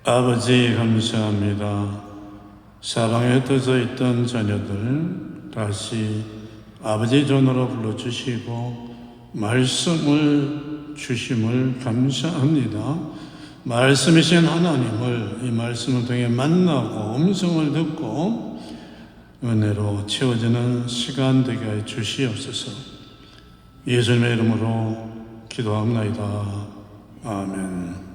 아버지 감사합니다. 사방에 흩어져 있던 자녀들 다시 아버지 전으로 불러주시고 말씀을 주심을 감사합니다. 말씀이신 하나님을 이 말씀을 통해 만나고 음성을 듣고 은혜로 채워지는 시간 되게 해 주시옵소서. 예수님의 이름으로 기도합나이다. 아멘.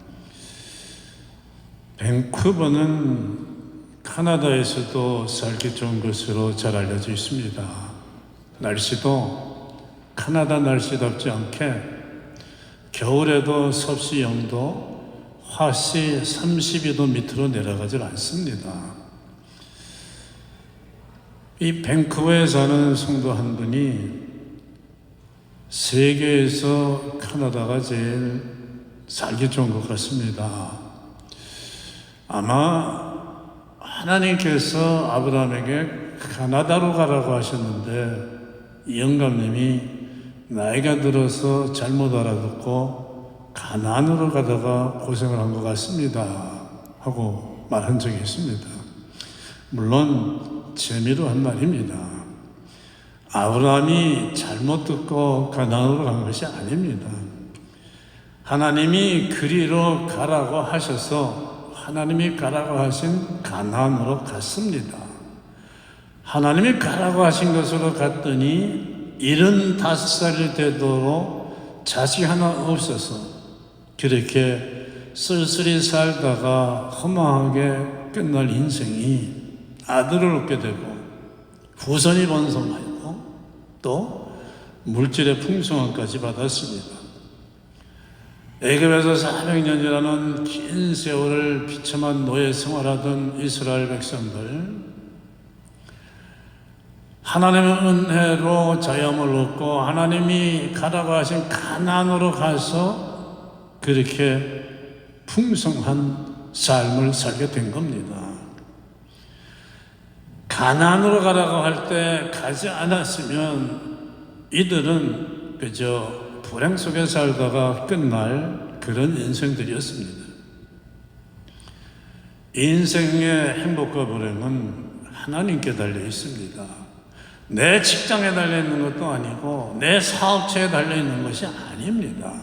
밴쿠버는 카나다에서도 살기 좋은 곳으로 잘 알려져 있습니다. 날씨도 카나다 날씨답지 않게 겨울에도 섭씨 0도, 화씨 32도 밑으로 내려가질 않습니다. 이 밴쿠버에 사는 성도 한 분이 세계에서 카나다가 제일 살기 좋은 것 같습니다. 아마 하나님께서 아브라함에게 카나다로 가라고 하셨는데 이 영감님이 나이가 들어서 잘못 알아듣고 가나안으로 가다가 고생을 한 것 같습니다 하고 말한 적이 있습니다. 물론 재미로 한 말입니다. 아브라함이 잘못 듣고 가나안으로 간 것이 아닙니다. 하나님이 그리로 가라고 하셔서 하나님이 가라고 하신 가나안으로 갔습니다. 하나님이 가라고 하신 것으로 갔더니 75살이 되도록 자식 하나 없어서 그렇게 쓸쓸히 살다가 허망하게 끝날 인생이 아들을 얻게 되고 후손이 번성하고 또 물질의 풍성함까지 받았습니다. 애굽에서 400년이라는 긴 세월을 비참한 노예 생활하던 이스라엘 백성들, 하나님의 은혜로 자유함을 얻고 하나님이 가라고 하신 가나안으로 가서 그렇게 풍성한 삶을 살게 된 겁니다. 가나안으로 가라고 할 때 가지 않았으면 이들은 그저 불행 속에 살다가 끝날 그런 인생들이었습니다. 인생의 행복과 불행은 하나님께 달려 있습니다. 내 직장에 달려 있는 것도 아니고 내 사업체에 달려 있는 것이 아닙니다.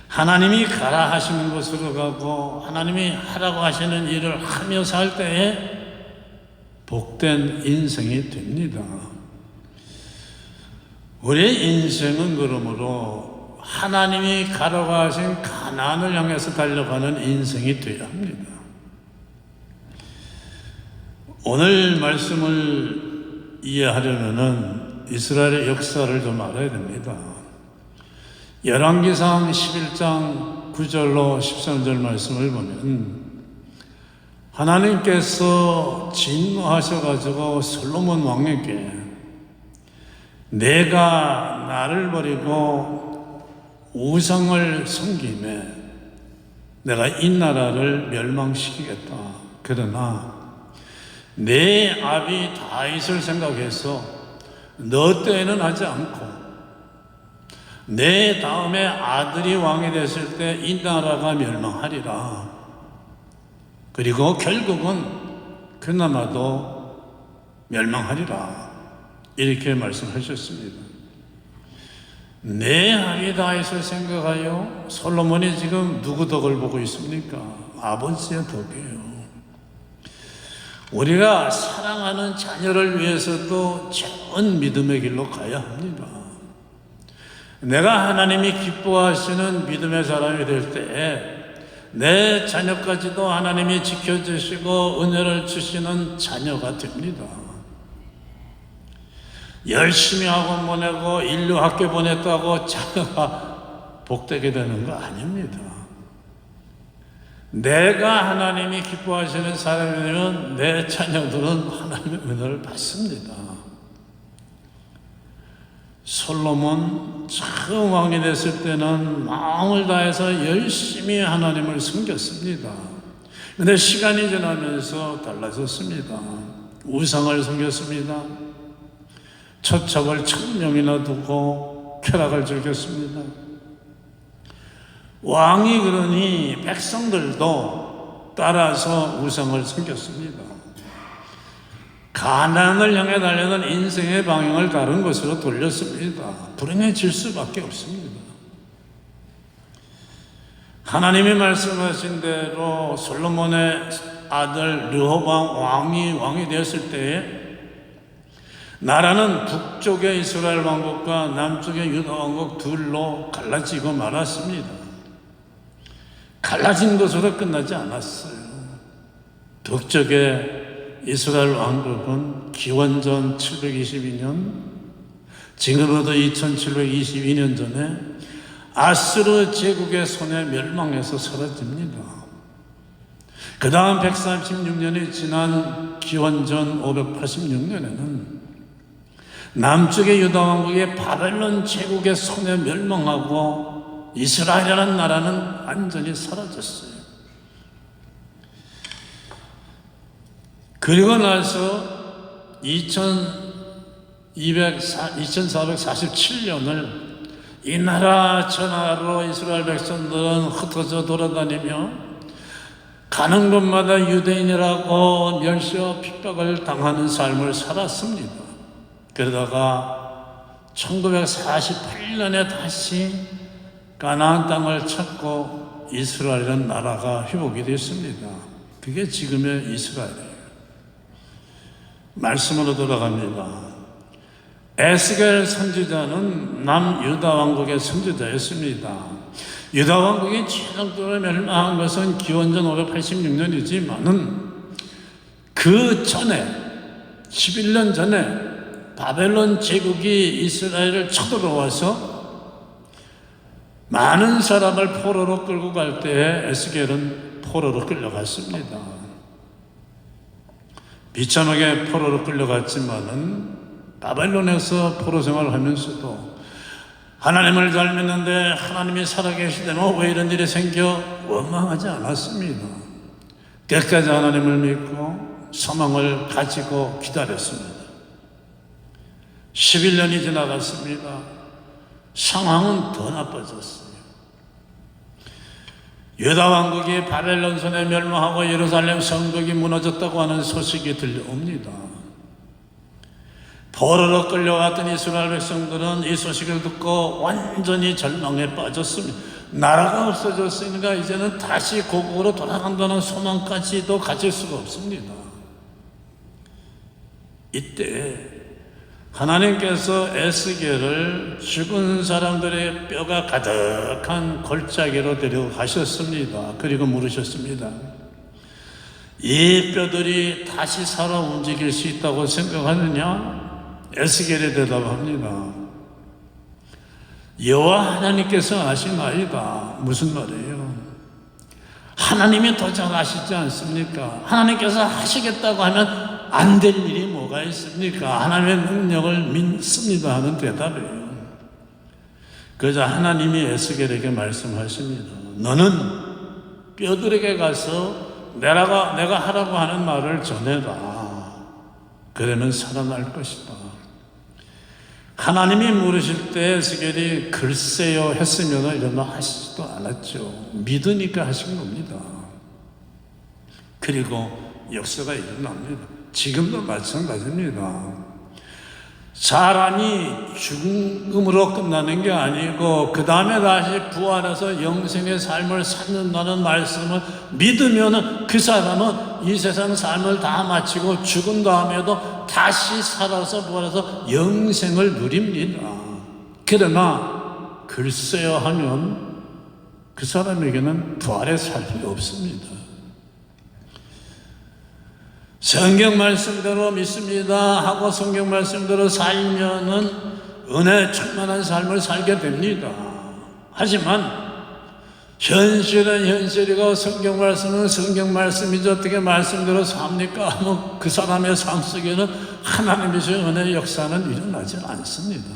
하나님이 가라 하시는 곳으로 가고 하나님이 하라고 하시는 일을 하며 살 때에 복된 인생이 됩니다. 우리의 인생은 그러므로 하나님이 가라고 하신 가나안을 향해서 달려가는 인생이 되어야 합니다. 오늘 말씀을 이해하려면 이스라엘의 역사를 좀 알아야 됩니다. 열왕기상 11장 9절로 13절 말씀을 보면 하나님께서 진노하셔가지고 솔로몬 왕에게 내가 나를 버리고 우상을 섬김에 내가 이 나라를 멸망시키겠다. 그러나 내 아비 다윗을 생각해서 너 때에는 하지 않고 내 다음에 아들이 왕이 됐을 때 이 나라가 멸망하리라. 그리고 결국은 그나마도 멸망하리라. 이렇게 말씀하셨습니다. 내 아비 다윗을 생각하여 솔로몬이 지금 누구 덕을 보고 있습니까? 아버지의 덕이에요. 우리가 사랑하는 자녀를 위해서도 좋은 믿음의 길로 가야 합니다. 내가 하나님이 기뻐하시는 믿음의 사람이 될 때에 내 자녀까지도 하나님이 지켜주시고 은혜를 주시는 자녀가 됩니다. 열심히 학원 보내고 인류 학교 보냈다고 자녀가 복되게 되는 거 아닙니다. 내가 하나님이 기뻐하시는 사람이면 내 자녀들은 하나님의 은혜를 받습니다. 솔로몬 처음 왕이 됐을 때는 마음을 다해서 열심히 하나님을 섬겼습니다. 그런데 시간이 지나면서 달라졌습니다. 우상을 섬겼습니다. 초첩을 1000명이나 두고 쾌락을 즐겼습니다. 왕이 그러니 백성들도 따라서 우상을 섬겼습니다. 가난을 향해 달려던 인생의 방향을 다른 것으로 돌렸습니다. 불행해질 수밖에 없습니다. 하나님이 말씀하신 대로 솔로몬의 아들 르호보암 왕이 되었을 때에 나라는 북쪽의 이스라엘 왕국과 남쪽의 유다 왕국 둘로 갈라지고 말았습니다. 갈라진 것으로 끝나지 않았어요. 북쪽의 이스라엘 왕국은 기원전 722년, 지금부터 2722년 전에 아수르 제국의 손에 멸망해서 사라집니다. 그 다음 136년이 지난 기원전 586년에는 남쪽의 유다 왕국의 바벨론 제국의 손에 멸망하고 이스라엘이라는 나라는 완전히 사라졌어요. 그리고 나서 2447년을 이 나라 저 나라로 이스라엘 백성들은 흩어져 돌아다니며 가는 곳마다 유대인이라고 멸시와 핍박을 당하는 삶을 살았습니다. 그러다가 1948년에 다시 가나안 땅을 찾고 이스라엘이라는 나라가 회복이 됐습니다. 그게 지금의 이스라엘이에요. 말씀으로 돌아갑니다. 에스겔 선지자는 남유다 왕국의 선지자였습니다. 유다 왕국이 최종적으로 멸망한 것은 기원전 586년이지만은 그 전에 11년 전에 바벨론 제국이 이스라엘을 쳐들어와서 많은 사람을 포로로 끌고 갈 때에 에스겔은 포로로 끌려갔습니다. 비참하게 포로로 끌려갔지만은 바벨론에서 포로 생활을 하면서도 하나님을 잘 믿는데 하나님이 살아계시다면 왜 이런 일이 생겨 원망하지 않았습니다. 끝까지 하나님을 믿고 소망을 가지고 기다렸습니다. 11년이 지나갔습니다. 상황은 더 나빠졌어요. 유다 왕국이 바벨론 손에 멸망하고 예루살렘 성벽이 무너졌다고 하는 소식이 들려옵니다. 포로로 끌려왔던 이스라엘 백성들은 이 소식을 듣고 완전히 절망에 빠졌습니다. 나라가 없어졌으니까 이제는 다시 고국으로 돌아간다는 소망까지도 가질 수가 없습니다. 이때 하나님께서 에스겔을 죽은 사람들의 뼈가 가득한 골짜기로 데려가셨습니다. 그리고 물으셨습니다. 이 뼈들이 다시 살아 움직일 수 있다고 생각하느냐? 에스겔이 대답합니다. 여호와 하나님께서 아시나이다. 무슨 말이에요? 하나님이 더 잘 아시지 않습니까? 하나님께서 하시겠다고 하면 안 될 일이 뭐가 있습니까? 하나님의 능력을 믿습니다 하는 대답이에요. 그러자 하나님이 에스겔에게 말씀하십니다. 너는 뼈들에게 가서 내가 하라고 하는 말을 전해라. 그러면 살아날 것이다. 하나님이 물으실 때 에스겔이 글쎄요 했으면 이런 말 하시지도 않았죠. 믿으니까 하신 겁니다. 그리고 역사가 일어납니다. 지금도 마찬가지입니다. 사람이 죽음으로 끝나는 게 아니고 그 다음에 다시 부활해서 영생의 삶을 찾는다는 말씀을 믿으면 그 사람은 이 세상 삶을 다 마치고 죽은 다음에도 다시 살아서 부활해서 영생을 누립니다. 그러나 글쎄요 하면 그 사람에게는 부활의 삶이 없습니다. 성경 말씀대로 믿습니다 하고 성경 말씀대로 살면은 은혜 충만한 삶을 살게 됩니다. 하지만 현실은 현실이고 성경 말씀은 성경 말씀이죠. 어떻게 말씀대로 삽니까? 하면 그 사람의 삶 속에는 하나님의 은혜의 역사는 일어나지 않습니다.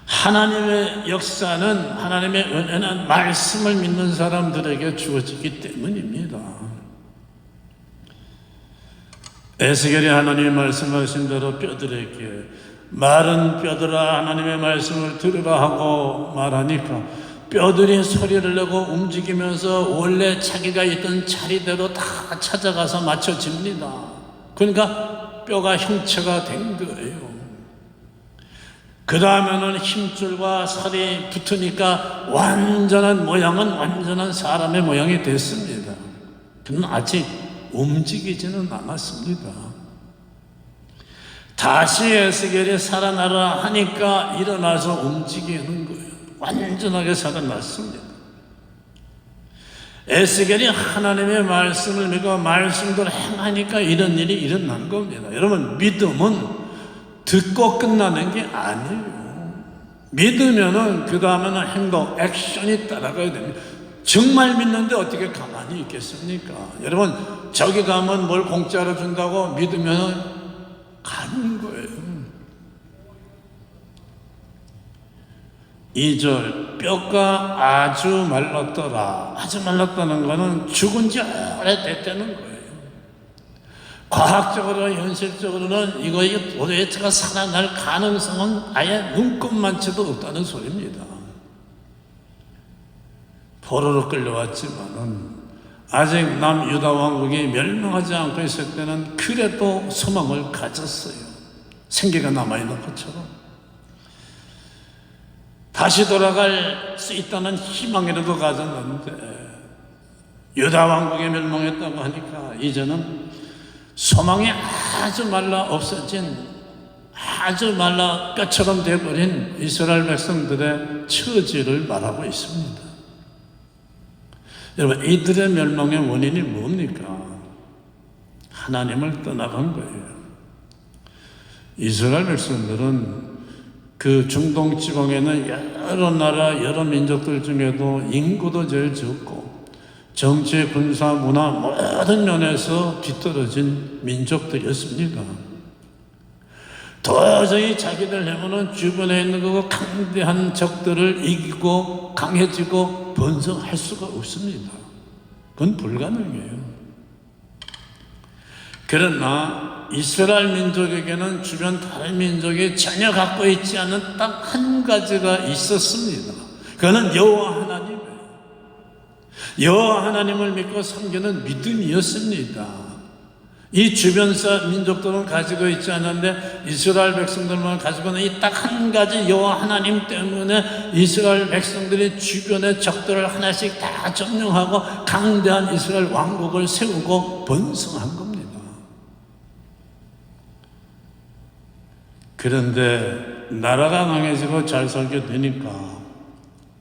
하나님의 역사는 하나님의 은혜는 말씀을 믿는 사람들에게 주어지기 때문입니다. 에스겔이 하나님이 말씀하신 대로 뼈들에게 마른 뼈들아 하나님의 말씀을 들으라 하고 말하니까 뼈들이 소리를 내고 움직이면서 원래 자기가 있던 자리대로 다 찾아가서 맞춰집니다. 그러니까 뼈가 형체가 된 거예요. 그 다음에는 힘줄과 살이 붙으니까 완전한 모양은 완전한 사람의 모양이 됐습니다. 그는 아직 움직이지는 않았습니다. 다시 에스겔이 살아나라 하니까 일어나서 움직이는 거예요. 완전하게 살아났습니다. 에스겔이 하나님의 말씀을 믿고 말씀대로 행하니까 이런 일이 일어난 겁니다. 여러분, 믿음은 듣고 끝나는 게 아니에요. 믿으면은 그 다음에는 행동, 액션이 따라가야 됩니다. 정말 믿는데 어떻게 가만히 있겠습니까? 여러분, 저기 가면 뭘 공짜로 준다고 믿으면 가는 거예요. 2절, 뼈가 아주 말랐더라. 아주 말랐다는 것은 죽은 지 오래됐다는 거예요. 과학적으로, 현실적으로는 이거의 도대체가 살아날 가능성은 아예 눈꼽만치도 없다는 소리입니다. 포로로 끌려왔지만은 아직 남유다 왕국이 멸망하지 않고 있을 때는 그래도 소망을 가졌어요. 생기가 남아있는 것처럼. 다시 돌아갈 수 있다는 희망이라도 가졌는데 유다 왕국이 멸망했다고 하니까 이제는 소망이 아주 말라 없어진, 아주 말라 뼈처럼 되어버린 이스라엘 백성들의 처지를 말하고 있습니다. 여러분, 이들의 멸망의 원인이 뭡니까? 하나님을 떠나간 거예요. 이스라엘 백성들은 그 중동 지방에는 여러 나라, 여러 민족들 중에도 인구도 제일 적고 정치, 군사, 문화 모든 면에서 뒤떨어진 민족들이었습니다. 도저히 자기들 힘으로는 주변에 있는 그 강대한 적들을 이기고 강해지고 번성할 수가 없습니다. 그건 불가능해요. 그러나 이스라엘 민족에게는 주변 다른 민족이 전혀 갖고 있지 않은 딱 한 가지가 있었습니다. 그거는 여호와 하나님이에요. 여호와 하나님을 믿고 섬기는 믿음이었습니다. 이 주변 민족들은 가지고 있지 않는데 이스라엘 백성들만 가지고 있는 이 딱 한 가지 여호와 하나님 때문에 이스라엘 백성들이 주변의 적들을 하나씩 다 점령하고 강대한 이스라엘 왕국을 세우고 번성한 겁니다. 그런데 나라가 강해지고 잘 살게 되니까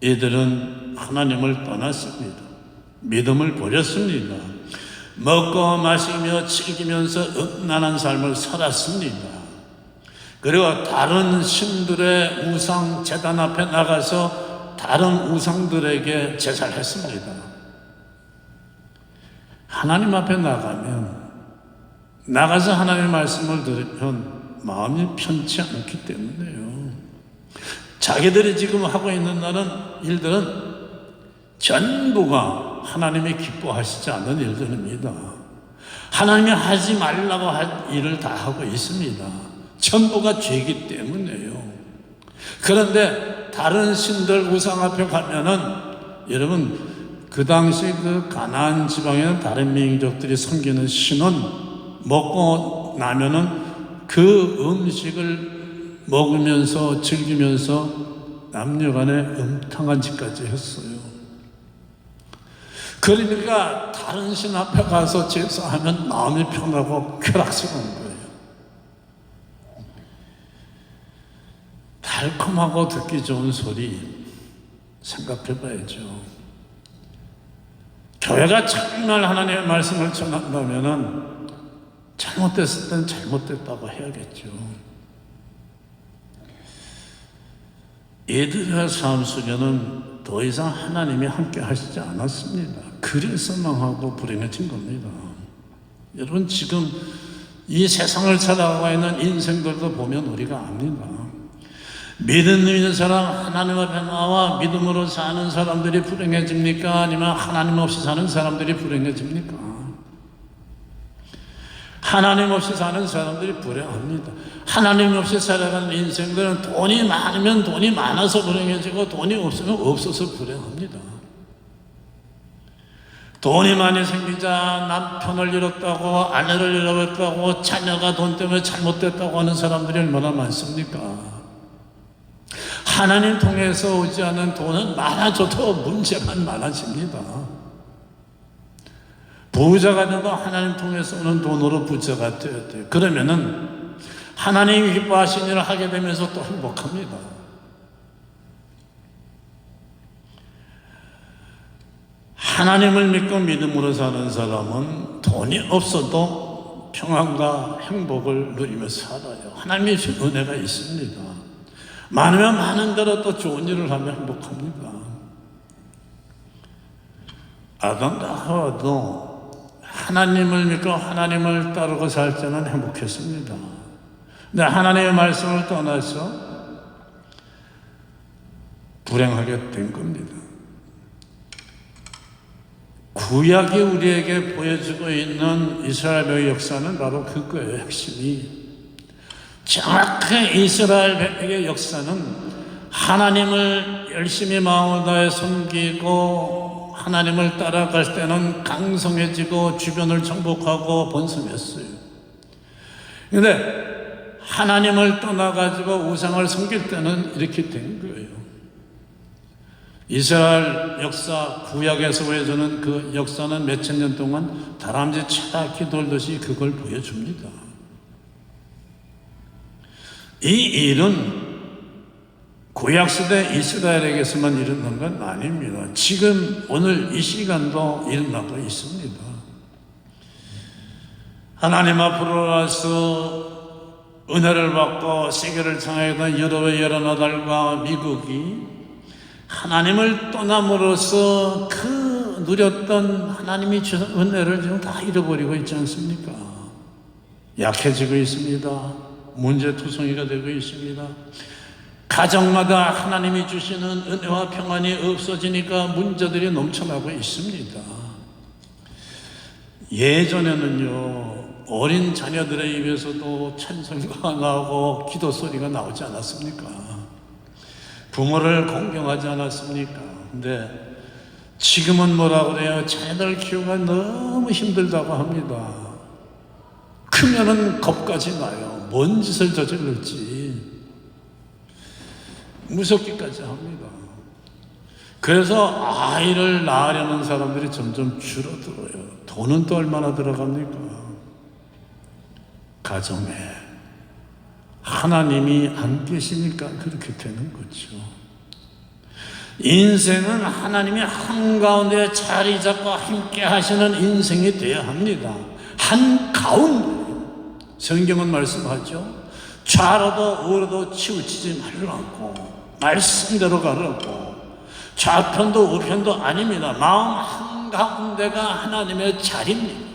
이들은 하나님을 떠났습니다. 믿음을 버렸습니다. 먹고 마시며 즐기면서 음란한 삶을 살았습니다. 그리고 다른 신들의 우상 제단 앞에 나가서 다른 우상들에게 제사를 했습니다. 하나님 앞에 나가서 하나님의 말씀을 들으면 마음이 편치 않기 때문에요. 자기들이 지금 하고 있는 일들은 전부가 하나님이 기뻐하시지 않는 일들입니다. 하나님이 하지 말라고 한 일을 다 하고 있습니다. 전부가 죄이기 때문에요. 그런데 다른 신들 우상 앞에 가면은 여러분, 그 당시 그 가나안 지방에는 다른 민족들이 섬기는 신은 먹고 나면은 그 음식을 먹으면서 즐기면서 남녀간에 음탕한 짓까지 했어요. 그러니까 다른 신 앞에 가서 제사하면 마음이 편하고 쾌락스러운 거예요. 달콤하고 듣기 좋은 소리 생각해 봐야죠. 교회가 정말 하나님의 말씀을 전한다면 잘못됐을 땐 잘못됐다고 해야겠죠. 이들의 삶 속에는 더 이상 하나님이 함께 하시지 않았습니다. 그래서 망하고 불행해진 겁니다. 여러분, 지금 이 세상을 살아가고 있는 인생들도 보면 우리가 압니다. 믿음 있는 사람, 하나님 앞에 나와 믿음으로 사는 사람들이 불행해집니까? 아니면 하나님 없이 사는 사람들이 불행해집니까? 하나님 없이 사는 사람들이 불행합니다. 하나님 없이 살아가는 인생들은 돈이 많으면 돈이 많아서 불행해지고 돈이 없으면 없어서 불행합니다. 돈이 많이 생기자 남편을 잃었다고, 아내를 잃어버렸다고, 자녀가 돈 때문에 잘못됐다고 하는 사람들이 얼마나 많습니까? 하나님 통해서 오지 않은 돈은 많아져도 문제가 많아집니다. 부자가 되고 하나님 통해서 오는 돈으로 부자가 되어야 돼요. 그러면은 하나님이 기뻐하신 일을 하게 되면서 또 행복합니다. 하나님을 믿고 믿음으로 사는 사람은 돈이 없어도 평안과 행복을 누리며 살아요. 하나님의 은혜가 있습니다. 많으면 많은 대로 또 좋은 일을 하며 행복합니다. 아담과 하와도 하나님을 믿고 하나님을 따르고 살 때는 행복했습니다. 근데 하나님의 말씀을 떠나서 불행하게 된 겁니다. 구약이 우리에게 보여주고 있는 이스라엘의 역사는 바로 그거예요. 핵심이 정확하게 이스라엘의 역사는 하나님을 열심히 마음을 다해 섬기고 하나님을 따라갈 때는 강성해지고 주변을 정복하고 번성했어요. 그런데 하나님을 떠나가지고 우상을 섬길 때는 이렇게 된 거예요. 이스라엘 역사 구약에서 보여주는 그 역사는 몇천 년 동안 다람쥐 치닫기 돌듯이 그걸 보여줍니다. 이 일은 구약시대 이스라엘에게서만 일어난 건 아닙니다. 지금 오늘 이 시간도 일어나고 있습니다. 하나님 앞으로 와서 은혜를 받고 세계를 창하였던 유럽의 여러 나라들과 미국이 하나님을 떠남으로써 그 누렸던 하나님이 주신 은혜를 지금 다 잃어버리고 있지 않습니까? 약해지고 있습니다. 문제투성이가 되고 있습니다. 가정마다 하나님이 주시는 은혜와 평안이 없어지니까 문제들이 넘쳐나고 있습니다. 예전에는요, 어린 자녀들의 입에서도 찬송가 나오고 기도 소리가 나오지 않았습니까? 부모를 공경하지 않았습니까? 근데 지금은 뭐라고 그래요? 자녀들 키우기가 너무 힘들다고 합니다. 크면은 겁까지 나요. 뭔 짓을 저질렀지 무섭기까지 합니다. 그래서 아이를 낳으려는 사람들이 점점 줄어들어요. 돈은 또 얼마나 들어갑니까? 가정에 하나님이 안 계시니까 그렇게 되는 거죠. 인생은 하나님이 한가운데 자리 잡고 함께 하시는 인생이 되어야 합니다. 한가운데. 성경은 말씀하죠. 좌로도 우로도 치우치지 말라고, 말씀대로 가라고. 좌편도 우편도 아닙니다. 마음 한가운데가 하나님의 자리입니다.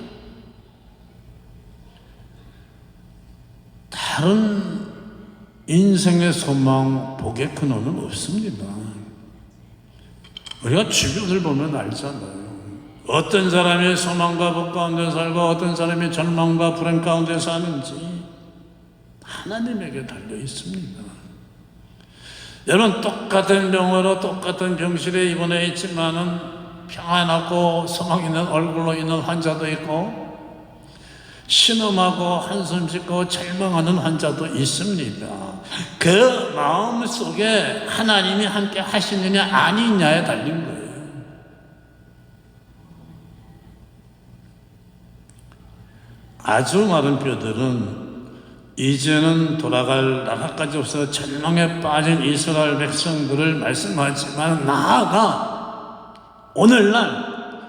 다른 인생의 소망, 복의 근원은 없습니다. 우리가 주변을 보면 알잖아요. 어떤 사람이 소망과 복 가운데 살고 어떤 사람이 절망과 불행 가운데 사는지 하나님에게 달려 있습니다. 여러분, 똑같은 병으로 똑같은 병실에 입원해 있지만은 평안하고 소망 있는 얼굴로 있는 환자도 있고 신음하고 한숨 짓고 절망하는 환자도 있습니다. 그 마음 속에 하나님이 함께 하시느냐 아니냐에 달린 거예요. 아주 마른 뼈들은 이제는 돌아갈 나라까지 없어 절망에 빠진 이스라엘 백성들을 말씀하지만, 나아가 오늘날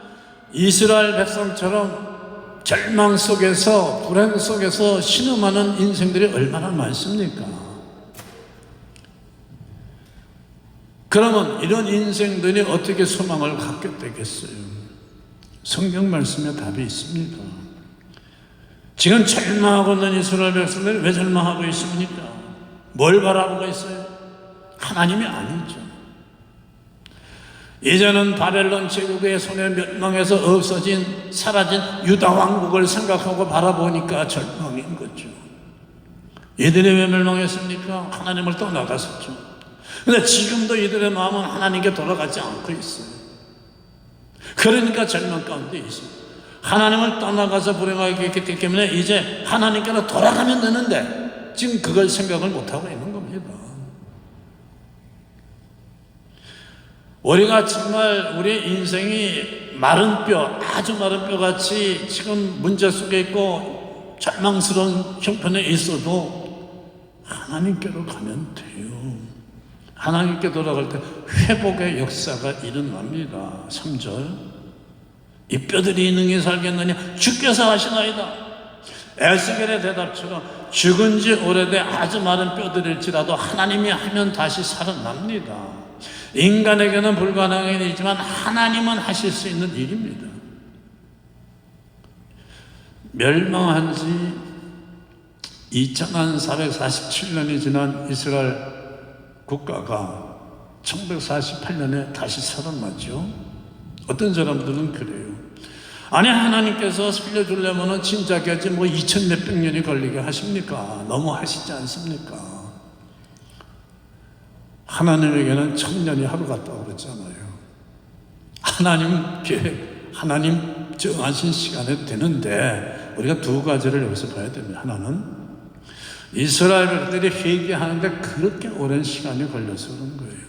이스라엘 백성처럼 절망 속에서 불행 속에서 신음하는 인생들이 얼마나 많습니까? 그러면 이런 인생들이 어떻게 소망을 갖게 되겠어요? 성경 말씀에 답이 있습니다. 지금 절망하고 있는 이스라엘 백성들이 왜 절망하고 있습니까? 뭘 바라보고 있어요? 하나님이 아니죠. 이제는 바벨론 제국의 손에 멸망해서 사라진 유다 왕국을 생각하고 바라보니까 절망인 거죠. 이들이 왜 멸망했습니까? 하나님을 떠나갔었죠. 근데 지금도 이들의 마음은 하나님께 돌아가지 않고 있어요. 그러니까 절망 가운데 있습니다. 하나님을 떠나가서 불행하게 했기 때문에 이제 하나님께로 돌아가면 되는데 지금 그걸 생각을 못하고 있는 겁니다. 우리가 정말 우리 인생이 마른 뼈, 아주 마른 뼈같이 지금 문제 속에 있고 절망스러운 형편에 있어도 하나님께로 가면 돼요. 하나님께 돌아갈 때 회복의 역사가 일어납니다. 3절, 이 뼈들이 능히 살겠느냐? 주께서 하시나이다. 에스겔의 대답처럼 죽은 지 오래돼 아주 마른 뼈들일지라도 하나님이 하면 다시 살아납니다. 인간에게는 불가능한 일이지만 하나님은 하실 수 있는 일입니다. 멸망한 지 2447년이 지난 이스라엘 국가가 1948년에 다시 살아났죠. 어떤 사람들은 그래요. 아니, 하나님께서 살려주려면 진작에지 2000몇백 년이 걸리게 하십니까? 너무 하시지 않습니까? 하나님에게는 1000년이 하루 같다고 그랬잖아요. 하나님 계획, 하나님 정하신 시간에 되는데 우리가 두 가지를 여기서 봐야 됩니다. 하나는 이스라엘들이 회개하는데 그렇게 오랜 시간이 걸려서 그런 거예요.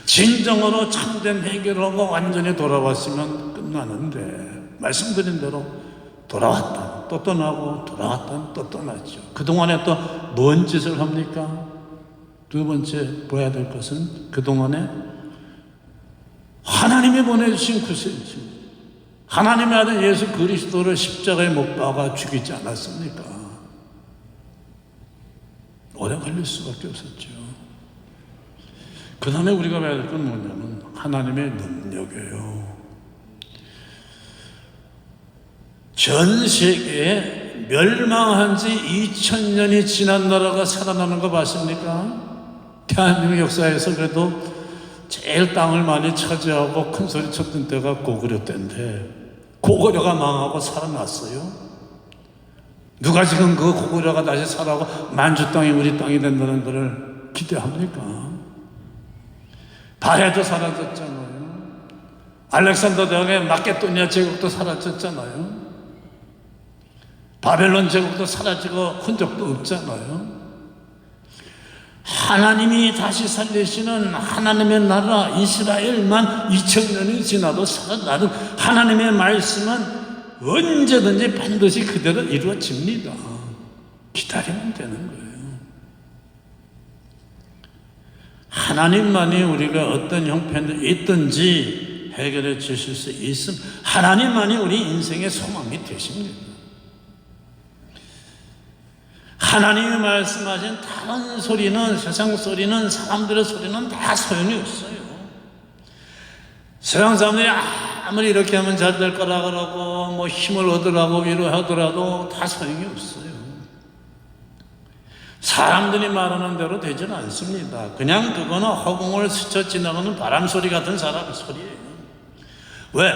진정으로 참된 회개를 하고 완전히 돌아왔으면 끝나는데 말씀드린 대로 돌아왔다 또 떠나고 돌아왔다 또 떠났죠. 그동안에 또 뭔 짓을 합니까? 두 번째 봐야 될 것은 그동안에 하나님이 보내주신 구세주, 하나님의 아들 예수 그리스도를 십자가에 못 박아 죽이지 않았습니까? 오래 걸릴 수밖에 없었죠. 그 다음에 우리가 봐야 될 건 뭐냐면 하나님의 능력이에요. 전 세계에 멸망한 지 2000년이 지난 나라가 살아나는 거 봤습니까? 대한민국 역사에서 그래도 제일 땅을 많이 차지하고 큰 소리 쳤던 때가 고구려 때인데 고구려가 망하고 살아났어요. 누가 지금 그 고구려가 다시 살아고 만주 땅이 우리 땅이 된다는 것을 기대합니까? 발해도 사라졌잖아요. 알렉산더 대왕의 마케도니아 제국도 사라졌잖아요. 바벨론 제국도 사라지고 흔적도 없잖아요. 하나님이 다시 살리시는 하나님의 나라 이스라엘만 2000년이 지나도 살아나는 하나님의 말씀은 언제든지 반드시 그대로 이루어집니다. 기다리면 되는 거예요. 하나님만이 우리가 어떤 형편에 있든지 해결해 주실 수 있음. 하나님만이 우리 인생의 소망이 되십니다. 하나님이 말씀하신 다른 소리는, 세상 소리는, 사람들의 소리는 다 소용이 없어요. 세상 사람들이 아무리 이렇게 하면 잘 될 거라 그러고 힘을 얻으라고 위로하더라도 다 소용이 없어요. 사람들이 말하는 대로 되지는 않습니다. 그냥 그거는 허공을 스쳐 지나가는 바람 소리 같은 사람 소리예요. 왜?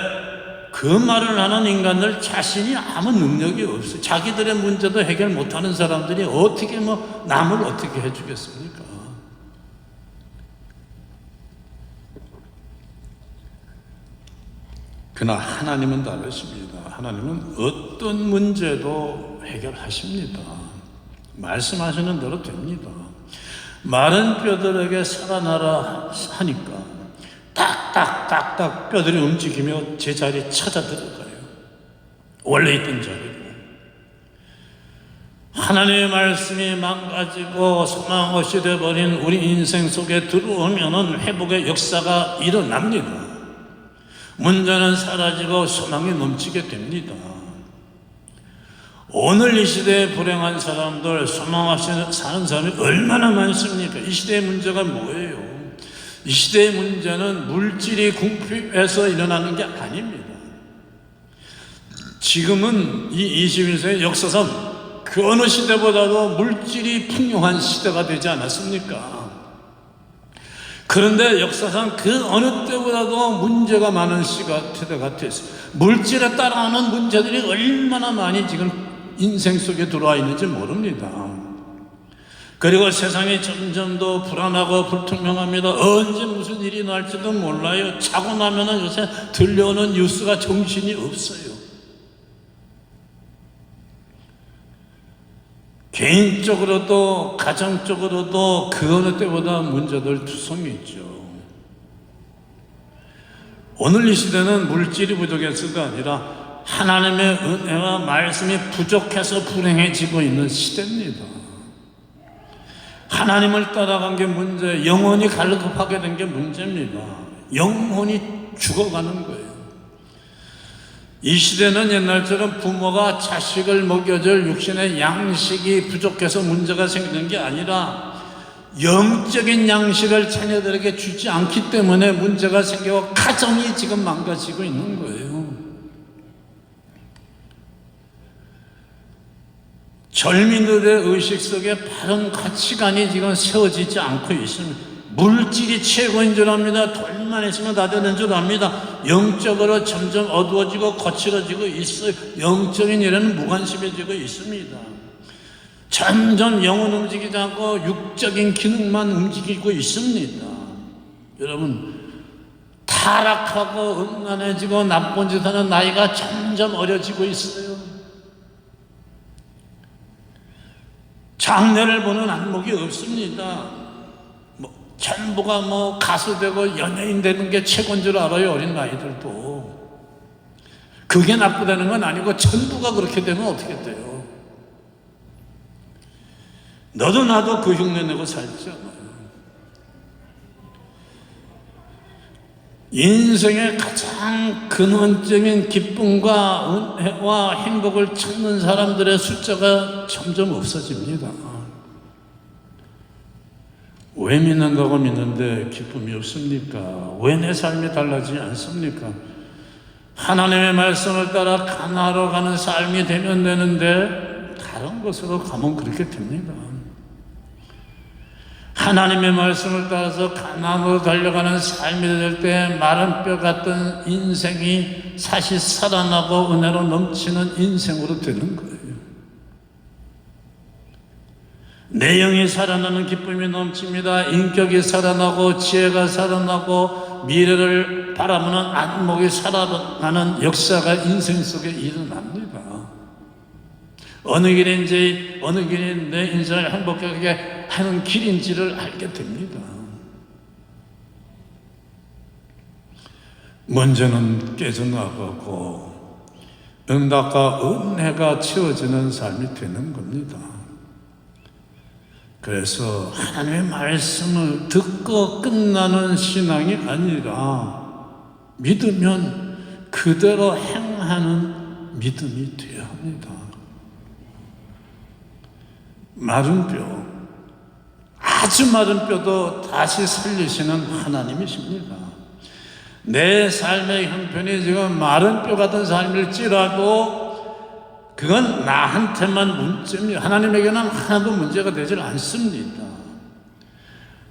그 말을 하는 인간들 자신이 아무 능력이 없어요. 자기들의 문제도 해결 못하는 사람들이 어떻게 남을 어떻게 해주겠습니까? 그러나 하나님은 다르십니다. 하나님은 어떤 문제도 해결하십니다. 말씀하시는 대로 됩니다. 마른 뼈들에게 살아나라 하니까 딱딱딱딱 뼈들이 움직이며 제자리에 찾아 들어가요. 원래 있던 자리로. 하나님의 말씀이 망가지고 소망 없이 되어버린 우리 인생 속에 들어오면은 회복의 역사가 일어납니다. 문제는 사라지고 소망이 넘치게 됩니다. 오늘 이 시대에 불행한 사람들, 소망 없이 사는 사람이 얼마나 많습니까? 이 시대의 문제가 뭐예요? 이 시대의 문제는 물질이 궁핍해서 일어나는 게 아닙니다. 지금은 이 21세기 역사상 그 어느 시대보다도 물질이 풍요한 시대가 되지 않았습니까? 그런데 역사상 그 어느 때보다도 문제가 많은 시대가 됐어요. 물질에 따라오는 문제들이 얼마나 많이 지금 인생 속에 들어와 있는지 모릅니다. 그리고 세상이 점점 더 불안하고 불투명합니다. 언제 무슨 일이 날지도 몰라요. 자고 나면은 요새 들려오는 뉴스가 정신이 없어요. 개인적으로도 가정적으로도 그 어느 때보다 문제들 투성이 있죠. 오늘 이 시대는 물질이 부족해서가 아니라 하나님의 은혜와 말씀이 부족해서 불행해지고 있는 시대입니다. 하나님을 따라간 게 문제, 영혼이 갈급하게 된 게 문제입니다. 영혼이 죽어가는 거예요. 이 시대는 옛날처럼 부모가 자식을 먹여줄 육신의 양식이 부족해서 문제가 생기는 게 아니라 영적인 양식을 자녀들에게 주지 않기 때문에 문제가 생기고 가정이 지금 망가지고 있는 거예요. 젊은이들의 의식 속에 바른 가치관이 지금 세워지지 않고 있습니다. 물질이 최고인 줄 압니다. 돈만 있으면 다 되는 줄 압니다. 영적으로 점점 어두워지고 거칠어지고 있어요. 영적인 일에는 무관심해지고 있습니다. 점점 영은 움직이지 않고 육적인 기능만 움직이고 있습니다. 여러분, 타락하고 음란해지고 나쁜 짓 하는 나이가 점점 어려지고 있어요. 장래를 보는 안목이 없습니다. 전부가 가수 되고 연예인 되는 게 최고인 줄 알아요. 어린 나이들도. 그게 나쁘다는 건 아니고 전부가 그렇게 되면 어떻게 돼요? 너도 나도 그 흉내 내고 살잖아요. 인생의 가장 근원적인 기쁨과 은혜와 행복을 찾는 사람들의 숫자가 점점 없어집니다. 왜 믿는다고 믿는데 기쁨이 없습니까? 왜 내 삶이 달라지지 않습니까? 하나님의 말씀을 따라 가나로 가는 삶이 되면 되는데 다른 것으로 가면 그렇게 됩니다. 하나님의 말씀을 따라서 가나안으로 달려가는 삶이 될 때 마른 뼈 같은 인생이 사실 살아나고 은혜로 넘치는 인생으로 되는 거예요. 내 영이 살아나는 기쁨이 넘칩니다. 인격이 살아나고 지혜가 살아나고 미래를 바라보는 안목이 살아나는 역사가 인생 속에 일어납니다. 어느 길인지 어느 길이 내 인생을 행복하게 하는 길인지를 알게 됩니다. 문제는 깨져나가고 응답과 은혜가 채워지는 삶이 되는 겁니다. 그래서 하나님의 말씀을 듣고 끝나는 신앙이 아니라 믿으면 그대로 행하는 믿음이 되어야 합니다. 마른 뼈, 아주 마른 뼈도 다시 살리시는 하나님이십니다. 내 삶의 형편이 지금 마른 뼈 같은 삶일지라도 그건 나한테만 문제입니다. 하나님에게는 하나도 문제가 되질 않습니다.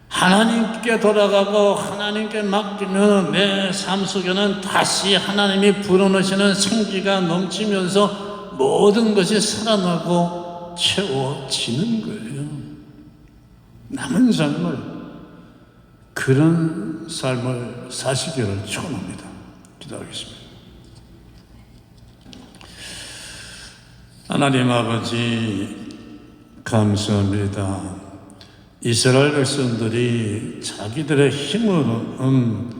하나님께 돌아가고 하나님께 맡기면 내 삶 속에는 다시 하나님이 불어넣으시는 생기가 넘치면서 모든 것이 살아나고 채워지는 거예요. 남은 삶을, 그런 삶을 사시기를 축원합니다. 기도하겠습니다. 하나님 아버지, 감사합니다. 이스라엘 백성들이 자기들의 힘으로는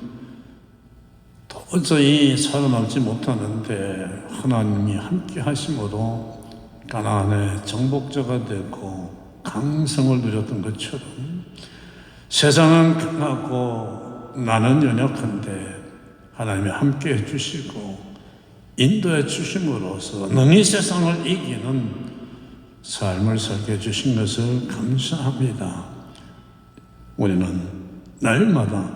도저히 살아남지 못하는데 하나님이 함께 하심으로 가나안의 정복자가 되고 강성을 누렸던 것처럼 세상은 강하고 나는 연약한데 하나님이 함께 해주시고 인도해 주심으로써 능히 세상을 이기는 삶을 살게 해주신 것을 감사합니다. 우리는 날마다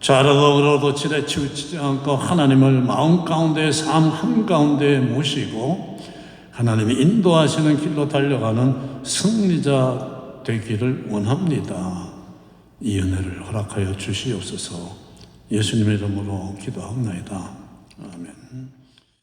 좌로도 우로도 지레 치우치지 않고 하나님을 마음 가운데 삶 한가운데 모시고 하나님이 인도하시는 길로 달려가는 승리자 되기를 원합니다. 이 은혜를 허락하여 주시옵소서. 예수님의 이름으로 기도하옵나이다. 아멘.